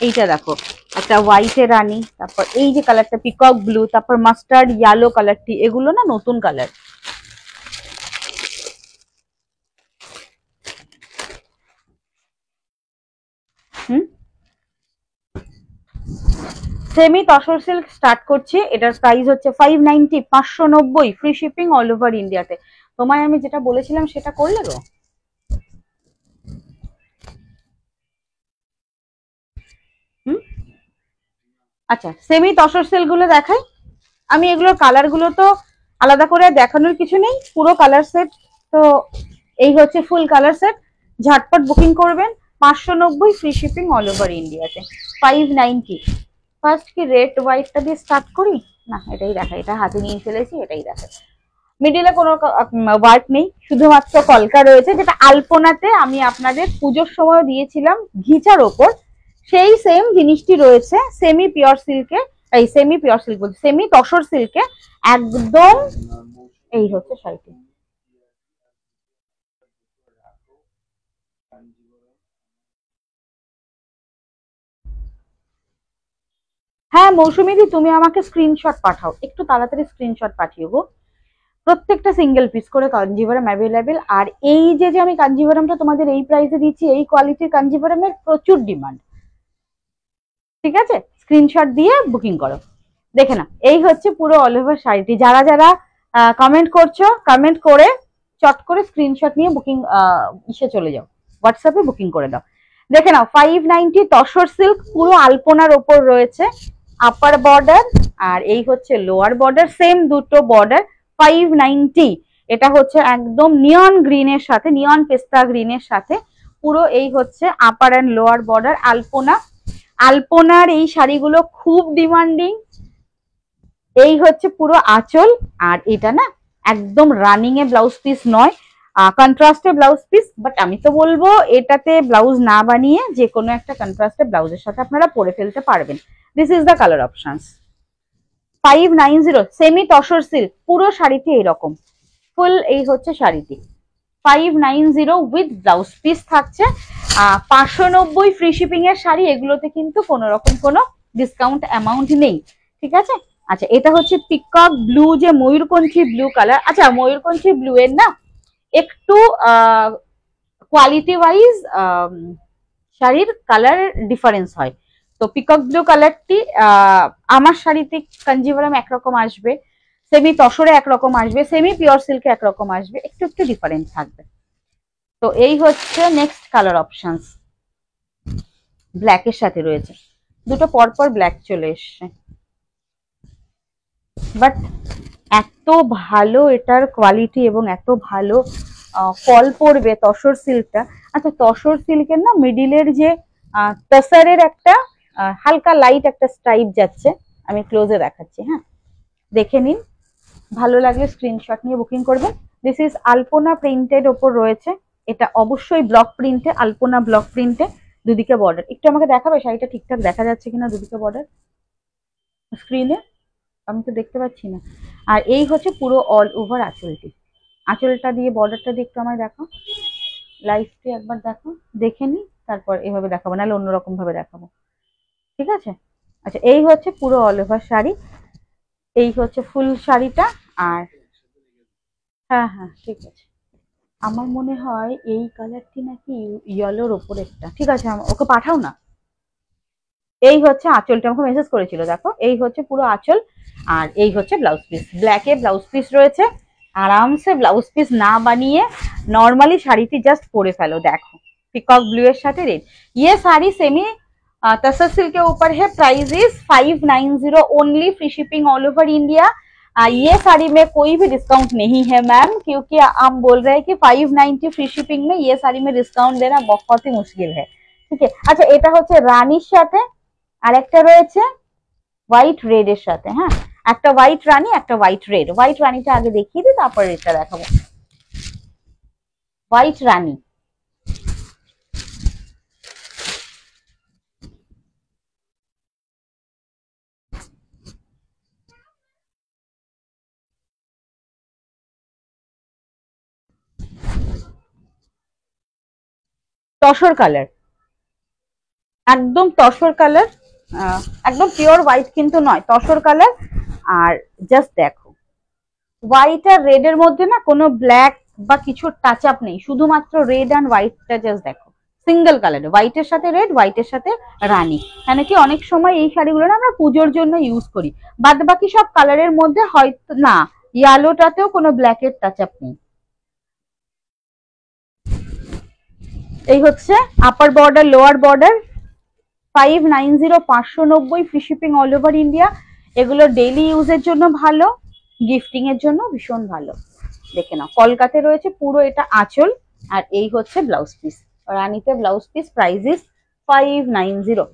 এইটা দেখো, একটা হোয়াইটে রানী, তারপর এই যে কালারটা পিকক ব্লু, তারপর মাস্টার্ড ইয়েলো কালারটি, এগুলো না নতুন colour. Semi tussar silk start করছি, এটার প্রাইস হচ্ছে 590, 590, ফ্রি শিপিং অল ওভার ইন্ডিয়াতে। তোমায় আমি যেটা বলেছিলাম সেটা করলে গো। আচ্ছা, সেমি তসর সিল্ক গুলো দেখাই আমি। এগুলোর কালার গুলো তো আলাদা করে দেখানোর কিছু নেই, পুরো কালার সেট। তো এই হচ্ছে ফুল কালার সেট, ঝটপট বুকিং করবেন। 590, ফ্রি শিপিং অল ওভার ইন্ডিয়াতে। 590। ফার্স্ট কি রেড হোয়াইটটা দিয়ে স্টার্ট করি? না, এটাই দেখা, এটা হাতে নিয়ে ফেলেছি, এটাই দেখা। মিডিলে কোনো ওয়ার্ক নেই, শুধুমাত্র কলকা রয়েছে, যেটা আলপনাতে আমি আপনাদের পুজোর সময় দিয়েছিলাম ঘিচার ওপর, সেই সেম জিনিসটি রয়েছে সেমি পিওর সিল্কে। এই সেমি পিওর সিল্ক বলছি, সেমি তসর সিল্কে একদম। এই হচ্ছে শাড়িটি। হ্যাঁ মৌসুমীদি, তুমি আমাকে স্ক্রিনশট পাঠাও, একটু তাড়াতাড়ি স্ক্রিনশট পাঠিও গো। প্রত্যেকটা সিঙ্গেল পিস করে কাঞ্জিভারাম অ্যাভেলেবেল। আর এই যে যে আমি কাঞ্জিভারামটা তোমাদের এই প্রাইসে দিচ্ছি, এই কোয়ালিটির কাঞ্জিভারামের প্রচুর ডিমান্ড। ঠিক আছে, স্ক্রিনশট দিয়ে বুকিং করো। দেখে না, এই হচ্ছে পুরো অল ওভার শাড়িটি। যারা যারা কমেন্ট করছো, কমেন্ট করে চট করে স্ক্রিনশট নিয়ে বুকিং ইসে চলে যাও, হোয়াটসঅ্যাপে বুকিং করে দাও। দেখে নাও, 590 তসর সিল্ক, পুরো আলপনার ওপর রয়েছে আপার বর্ডার, আর এই হচ্ছে লোয়ার বর্ডার, সেম দুটো বর্ডার। 590। এটা হচ্ছে একদম নিয়ন গ্রিনের সাথে, নিয়ন পেস্তা গ্রিনের সাথে পুরো এই হচ্ছে আপার অ্যান্ড লোয়ার বর্ডার আলপনা। আলপনার এই শাড়িগুলো খুব ডিমান্ডিং। এই হচ্ছে পুরো আঁচল, আর এটা না একদম রানিং এ ব্লাউজ পিস নয়, কন্ট্রাস্টে ব্লাউজ পিস। বাট আমি তো বলবো এটাতে ব্লাউজ না বানিয়ে যে কোনো একটা কন্ট্রাস্টে ব্লাউজের সাথে আপনারা পরে ফেলতে পারবেন। This is the colour options. 590 semi tussar silk, পুরো শাড়িটি এইরকম ফুল। এই হচ্ছে শাড়িটি 590 উইথ ব্লাউজ পিস থাকছে। 590 ফ্রি শিপিং এর শাড়ি, এগুলোতে কিন্তু কোনো রকম কোনো ডিসকাউন্ট অ্যামাউন্ট নেই। ঠিক আছে। আচ্ছা, এটা হচ্ছে পিকক ব্লু, যে ময়ূরকণ্ঠী ব্লু কালার। আচ্ছা, ময়ূরকণ্ঠী ব্লু এর না একটু কোয়ালিটি ওয়াইজ শাড়ির কালার ডিফারেন্স হয়। তো পিকক ব্লু কালারটি আমার শাড়িতে কাঞ্জিভারাম একরকম আসবে, সেমি তসরে একরকম আসবে, সেমি পিওর সিল্কে একরকম আসবে, একটু একটু ডিফারেন্স থাকবে। তো এই হচ্ছে নেক্সট কালার অপশনস, ব্ল্যাকের সাথে রয়েছে, দুটো পরপর ব্ল্যাক চলে এসছে। বাট এত ভালো এটার কোয়ালিটি এবং এত ভালো ফল পড়বে তসর সিল্কটা। আচ্ছা, তসর সিল্কের না মিডিলের যে তসরের একটা হালকা লাইট একটা স্ট্রাইপ যাচ্ছে, আমি ক্লোজে দেখাচ্ছি, হ্যাঁ দেখে নিন। ভালো লাগলে স্ক্রিনশট নিয়ে বুকিং করবেন। দিস ইজ আলপনা প্রিন্টেড ওপর রয়েছে, এটা অবশ্যই ব্লক প্রিন্টে, আলপনা ব্লক প্রিন্টে, দুদিকে বর্ডার। একটু আমাকে দেখাবে শাড়িটা ঠিকঠাক দেখা যাচ্ছে কিনা দুদিকে বর্ডার স্ক্রিনে? আমি তো দেখতে পাচ্ছি না। আর এই হচ্ছে পুরো অল ওভার আঁচলটি। আঁচলটা দিয়ে বর্ডারটা দিয়ে একটু আমায় দেখো, লাইভটি একবার দেখো, দেখে নি তারপর এভাবে দেখাবো, নাহলে অন্যরকম ভাবে দেখাবো, ঠিক আছে? আচ্ছা, এই হচ্ছে পুরো অল ওভার শাড়ি, এই হচ্ছে ফুল শাড়িটা। আর হ্যাঁ হ্যাঁ ঠিক আছে, আমার মনে হয় এই কালারটি নাকি ইয়েলোর ওপরেরটা, ঠিক আছে ওকে পাঠাও না। এই হচ্ছে আঁচলটা, আমাকে মেসেজ করেছিল, দেখো এই হচ্ছে পুরো আঁচল। আর এই হচ্ছে ব্লাউজ পিস, ব্ল্যাকে ব্লাউজ পিস রয়েছে। আরামসে ব্লাউজ পিস না বানিয়ে নর্মালি শাড়িটি জাস্ট পরে ফেলো, দেখো পিকক ब्लू এর সাথে রেড। ये साड़ी सेमी तसर सिल्क के ऊपर है, price is 590 only, free shipping all over India. ये साड़ी में कोई भी डिस्काउंट नहीं है मैम, क्योंकि आप बोल रहे हैं कि 590 फ्री शिपिंग में ये साड़ी में डिस्काउंट देना बहुत ही मुश्किल है, ठीक है? अच्छा, এটা হচ্ছে রানীর সাথে, আর একটা রয়েছে হোয়াইট রেড এর সাথে। হ্যাঁ, একটা হোয়াইট রানী, একটা হোয়াইট রেড। হোয়াইট রানীটা আগে দেখিয়ে দিই, তারপর রেডটা দেখাবো। হোয়াইট রানী, তসর কালার, একদম তসর কালার, একদম পিওর হোয়াইট কিন্তু নয়, তসর কালার। আর জাস্ট দেখো, হোয়াইট আর রেড এর মধ্যে না কোনো ব্ল্যাক বা কিছু টাচ আপ নেই, শুধুমাত্র রেড অ্যান্ড হোয়াইটটা জাস্ট দেখো, সিঙ্গেল কালারে, হোয়াইটের সাথে রেড, হোয়াইটের সাথে রানী। কেন কি অনেক সময় এই শাড়িগুলো না আমরা পুজোর জন্য ইউজ করি, বাদ বাকি সব কালারের মধ্যে হয়তো না, ইয়েলোটাতেও কোনো ব্ল্যাকের টাচ আপ নেই। এই হচ্ছে upper border, lower border, 590, 590, free shipping all over India. এগুলো ডেইলি ইউজের জন্য ভালো, গিফটিং এর জন্য ভীষণ ভালো। দেখে নাও, কলকাতাতে রয়েছে পুরো এটা আঁচল, আর এই হচ্ছে ব্লাউজ পিস, রানীতে blouse piece, price is 590,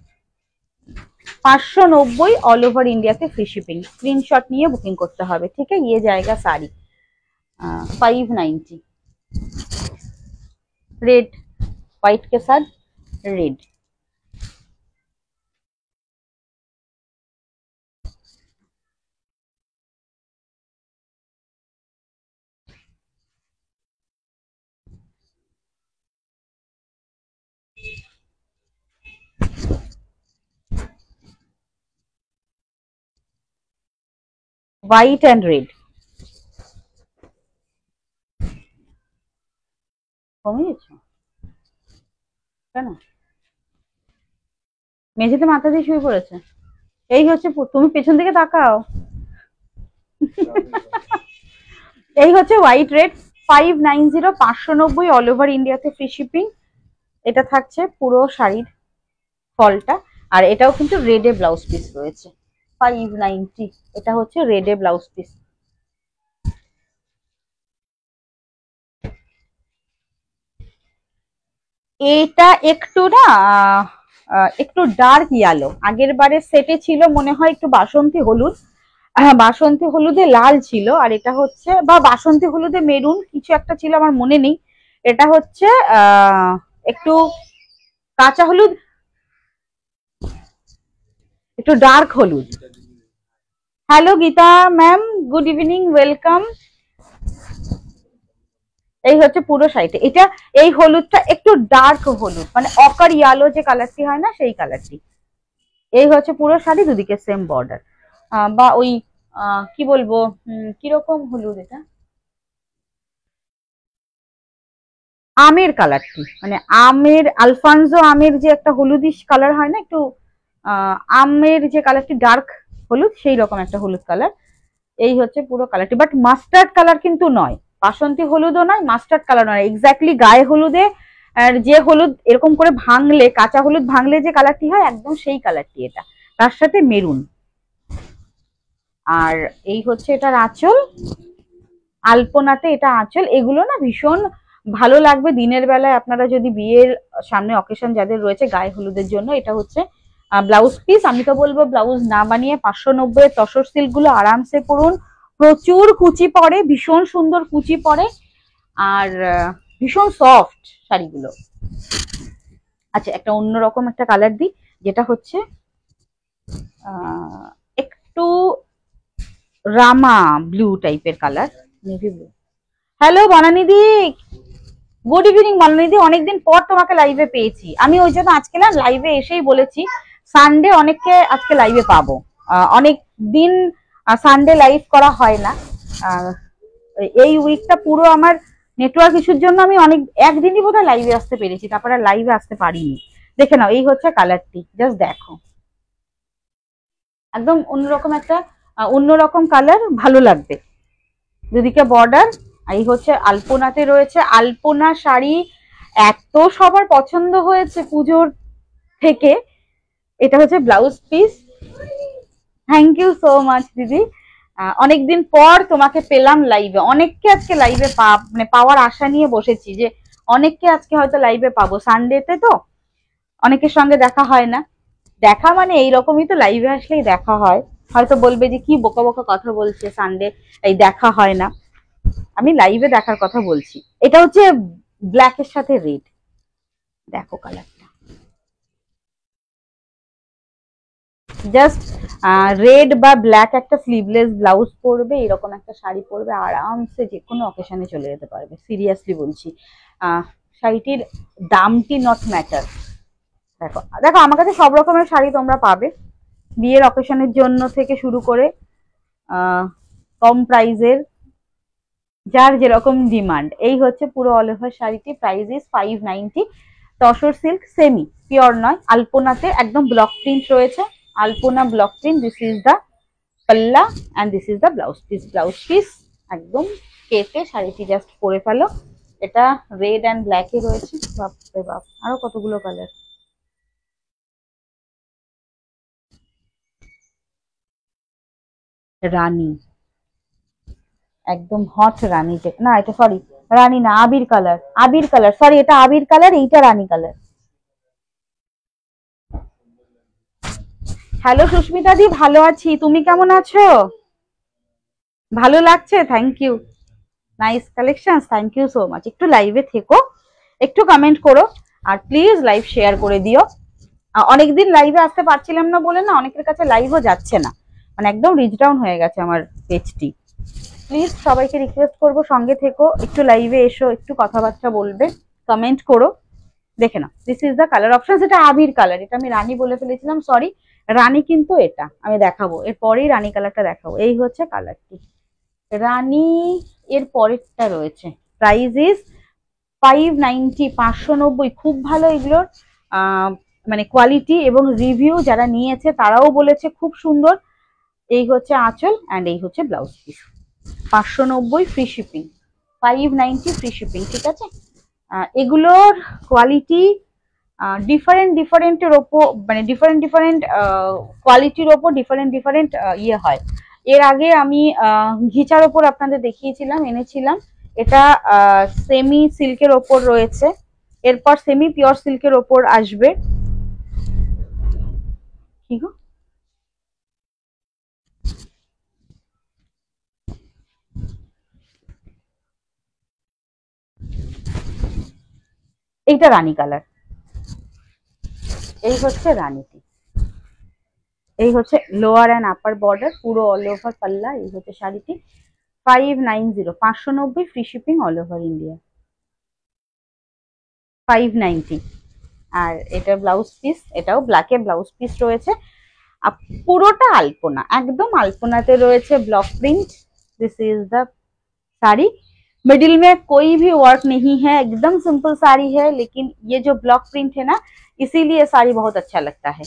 590 all over India से फ्री शिपिंग। स्क्रीनशॉट নিয়ে বুকিং করতে হবে, ঠিক আছে? ये जाएगा साड़ी 590, रेड व्हाइट के साथ रेड। হোয়াইট অ্যান্ড রেড, কমে গেছে কেন? মেঝেতে মাথা দিয়ে শুয়ে পড়েছে। এই হচ্ছে, তুমি পেছন দিকে তাকাও। এই হচ্ছে হোয়াইট রেড, 590, 590 অল ওভার ইন্ডিয়াতে ফ্রি শিপিং। এটা থাকছে পুরো শাড়ির ফলটা, আর এটাও কিন্তু রেডে ব্লাউজ পিস রয়েছে, 590। এটা হচ্ছে রেডে ব্লাউজ পিস। এটা একটু না একটু ডার্ক ইয়েলো, আগের বারে সেটে ছিল মনে হয় একটু বাসন্তী হলুদ, বাসন্তী হলুদে লাল ছিল, আর এটা হচ্ছে বা বাসন্তী হলুদে মেরুন কিছু একটা ছিল, আমার মনে নেই। এটা হচ্ছে একটু কাঁচা হলুদ, একটু ডার্ক হলুদ। Hello Gita ma'am, good evening, welcome. এই হচ্ছে পুরো শাড়িটা, এটা এই হলুদটা একটু ডার্ক হলুদ, মানে অকার ইয়েলো যে কালারটি হয় না, সেই কালারটি। এই হচ্ছে পুরো শাড়ি, দুদিকে সেম বর্ডার, বা ওই কি বলবো, কিরকম হলুদ এটা, আমের কালারটি, মানে আমের আলফানজো আমের যে একটা হলুদিশ কালার হয় না, একটু আমের যে কালারটি ডার্ক হলুদ, সেই রকম একটা হলুদ কালার। এই হচ্ছে পুরো কালারটি, বাট মাস্টার্ড কালার কিন্তু নয়, বাসন্তী হলুদও নয়, মাস্টার্ড কালার নয়, এক্স্যাক্টলি গায়ে হলুদে আর যে হলুদ এরকম করে ভাঙলে, কাঁচা হলুদ ভাঙলে যে কালারটি হয়, একদম সেই কালারটি এটা, তার সাথে মেরুন। আর এই হচ্ছে এটার আঁচল, আলপনাতে এটা আঁচল। এগুলো না ভীষণ ভালো লাগবে দিনের বেলায়, আপনারা যদি বিয়ের সামনে অকেশন যাদের রয়েছে গায়ে হলুদের জন্য। এটা হচ্ছে ব্লাউজ পিস। আমি তো বলবো ব্লাউজ না বানিয়ে 590 তসর সিল্ক গুলো আরামসে পরুন, প্রচুর কুচি পড়ে, ভীষণ সুন্দর কুচি পড়ে, আর ভীষণ সফট শাড়িগুলো। আচ্ছা, একটা অন্যরকম একটা কালার দিই, যেটা হচ্ছে একটু রামা ব্লু টাইপের কালার, নেভি ব্লু। হ্যালো বনানিদি, গুড ইভিনিং বনানিদি, অনেকদিন পর তোমাকে লাইভে পেয়েছি। আমি ওই জন্য আজকে না লাইভে এসেই বলেছি সানডে অনেককে আজকে লাইভে পাবো। অনেক দিন সানডে লাইভ করা হয় না। এই উইকটা পুরো আমার নেটওয়ার্ক ইস্যুর জন্য আমি অনেক একদিনই বোধহয় লাইভে আসতে পেরেছি, তারপরে লাইভে আসতে পারিনি। দেখে নাও, এই হচ্ছে কালারটি, জাস্ট দেখো, একদম অন্যরকম একটা অন্যরকম কালার, ভালো লাগবে। দুদিকে বর্ডার, এই হচ্ছে আলপনাতে রয়েছে। আলপনা শাড়ি এত সবার পছন্দ হয়েছে পুজোর থেকে। এটা হচ্ছে blouse piece. Thank you so much দিদি, অনেকদিন পর তোমাকে পেলাম লাইভে। অনেককে আজকে লাইভে মানে পাওয়ার আশা নিয়ে বসেছি যে অনেককে আজকে হয়তো লাইভে পাবো। সানডেতে তো অনেকের সঙ্গে দেখা হয় না, দেখা মানে এইরকমই তো, লাইভে আসলেই দেখা হয়। হয়তো বলবে যে কি বোকা বোকা কথা বলছে, সানডে এই দেখা হয় না। আমি লাইভে দেখার কথা বলছি। এটা হচ্ছে ব্ল্যাক এর সাথে রেড, দেখো কালারটা, জাস্ট রেড বা ব্ল্যাক একটা স্লিভলেস ব্লাউজ পরবে, এরকম একটা শাড়ি পরবে, আরামসে যে কোনো অকেশনে চলে যেতে পারবে। সিরিয়াসলি বলছি, শাড়িটির দামটি নট ম্যাটার। দেখো দেখো, আমার কাছে সব রকমের শাড়ি তোমরা পাবে, বিয়ের অকেশনের জন্য থেকে শুরু করে কম প্রাইজের, যার যেরকম ডিমান্ড। এই হচ্ছে পুরো অল ওভার শাড়িটি, price is 590। Tussar silk, semi pure নয়, আলপনাতে একদম ব্লক প্রিন্ট রয়েছে, Alpana block print. This is the পাল্লা and this is the blouse piece. Blouse piece একদম কেটে শাড়িটি জাস্ট পরে ফেলো। এটা রেড অ্যান্ড ব্ল্যাকে রয়েছে, বাপরে বাপ, আরো কতগুলো কালার। রানী, একদম হট রানী, না এটা সরি রানী না, আবির কালার, আবির কালার, সরি এটা আবির কালার, এইটা রানী কালার। হ্যালো সুস্মিতা দি, ভালো আছি, তুমি কেমন আছো? ভালো লাগছে, thank you, nice collection, thank you so much. একটু লাইভে থেকো, একটু কমেন্ট করো, আর প্লিজ লাইভ শেয়ার করে দিও। অনেকদিন লাইভে আসতে পারছিলাম না বলে না অনেকের কাছে লাইভও যাচ্ছে না, মানে একদম রিচ ডাউন হয়ে গেছে আমার পেজটি। প্লিজ সবাইকে রিকোয়েস্ট করবো সঙ্গে থেকো, একটু লাইভে এসো, একটু কথাবার্তা বলবে, কমেন্ট করো। দেখে নাও, this is the colour option. এটা আবির কালার, এটা আমি রানী বলে ফেলেছিলাম, সরি রানী, কিন্তু এটা আমি দেখাবো এরপরেই, রানী কালারটা দেখাবো। এই হচ্ছে কালারটি রানী, এর পরেরটা রয়েছে, প্রাইস ইজ 590, 590। খুব ভালো এগুলোর মানে কোয়ালিটি এবং রিভিউ, যারা নিয়েছে তারাও বলেছে খুব সুন্দর। এই হচ্ছে আঁচল অ্যান্ড এই হচ্ছে blouse piece. 590 free shipping, 590 free shipping, ঠিক আছে। এগুলোর কোয়ালিটি ডিফারেন্ট ডিফারেন্টের ওপর, মানে ডিফারেন্ট ডিফারেন্ট কোয়ালিটির ওপর ডিফারেন্ট ডিফারেন্ট ইয়ে হয়। এর আগে আমি ঘিচার ওপর আপনাদের দেখিয়েছিলাম, এনেছিলাম, এটা সেমি সিল্কের ওপর রয়েছে, এরপর সেমি পিওর সিল্কের ওপর আসবে। কি গো, এইটা রানী কালার, এই হচ্ছে রানীটি, এই হচ্ছে লোয়ার অ্যান্ড আপার বর্ডার, পুরো অল ওভার পাল্লা। এই হচ্ছে শাড়িটি 590, 590 free shipping all over India, 590। আর এটা ব্লাউজ পিস, এটাও ব্ল্যাকে ব্লাউজ পিস রয়েছে, পুরোটা আলপনা, একদম আলপনাতে রয়েছে block print. This is the sari, middle में कोई भी वर्क नहीं है, एकदम सिंपल साड़ी है, लेकिन ये जो ब्लॉक प्रिंट है ना, इसीलिए साड़ी बहुत अच्छा लगता है।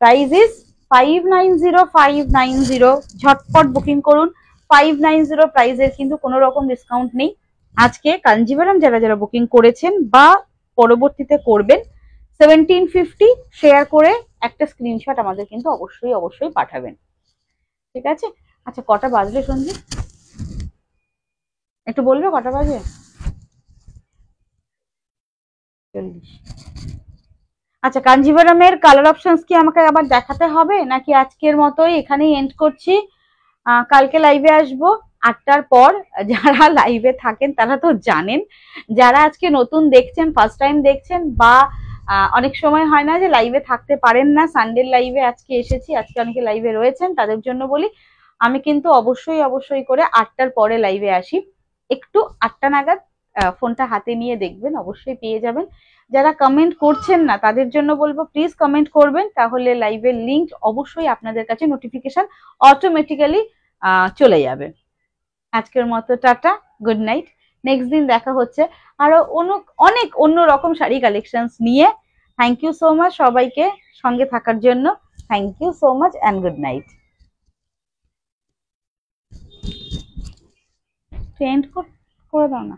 प्राइस इज 590, 590, झटपट बुकिंग করুন। 590 প্রাইসের কিন্তু কোনো রকম ডিসকাউন্ট নেই। আজকে কাঞ্জিভারাম যারা যারা বুকিং করেছেন বা পরবর্তীতে করবেন, 1750 শেয়ার করে একটা স্ক্রিনশট আমাদের কিন্তু অবশ্যই অবশ্যই পাঠাবেন, ঠিক আছে। আচ্ছা কটা বাজলে সঞ্জীব, একটু বলবে কটা বাজে? 40। আচ্ছা কাঞ্জিভারামের কালার অপশনস কি আমাকে আবার দেখাতে হবে, নাকি আজকের মতোই এখানেই এন্ড করছি? কালকে লাইভে আসবো 8টার পর। যারা লাইভে থাকেন তারা তো জানেন, যারা আজকে নতুন দেখছেন, ফার্স্ট টাইম দেখছেন, বা অনেক সময় হয় না যে লাইভে থাকতে পারেন না, সানডে লাইভে আজকে এসেছি, আজকে অনেকে লাইভে রয়েছেন, তাদের জন্য বলি আমি কিন্তু অবশ্যই অবশ্যই করে 8টার পরে লাইভে আসি। একটু 8টা নাগাদ ফোনটা হাতে নিয়ে দেখবেন, অবশ্যই পেয়ে যাবেন। যারা কমেন্ট করছেন না তাদের জন্য বলবো প্লিজ কমেন্ট করবেন, তাহলে লাইভের লিংক অবশ্যই আপনাদের কাছে নোটিফিকেশন অটোমেটিক্যালি চলে যাবে। আজকের মতো টাটা, গুড নাইট। নেক্সট দিন দেখা হচ্ছে আরো অনেক অন্য রকম শাড়ি কালেকশনস নিয়ে। থ্যাংক ইউ সো মাচ সবাইকে সঙ্গে থাকার জন্য। Thank you so much and good night. End করে দাও না।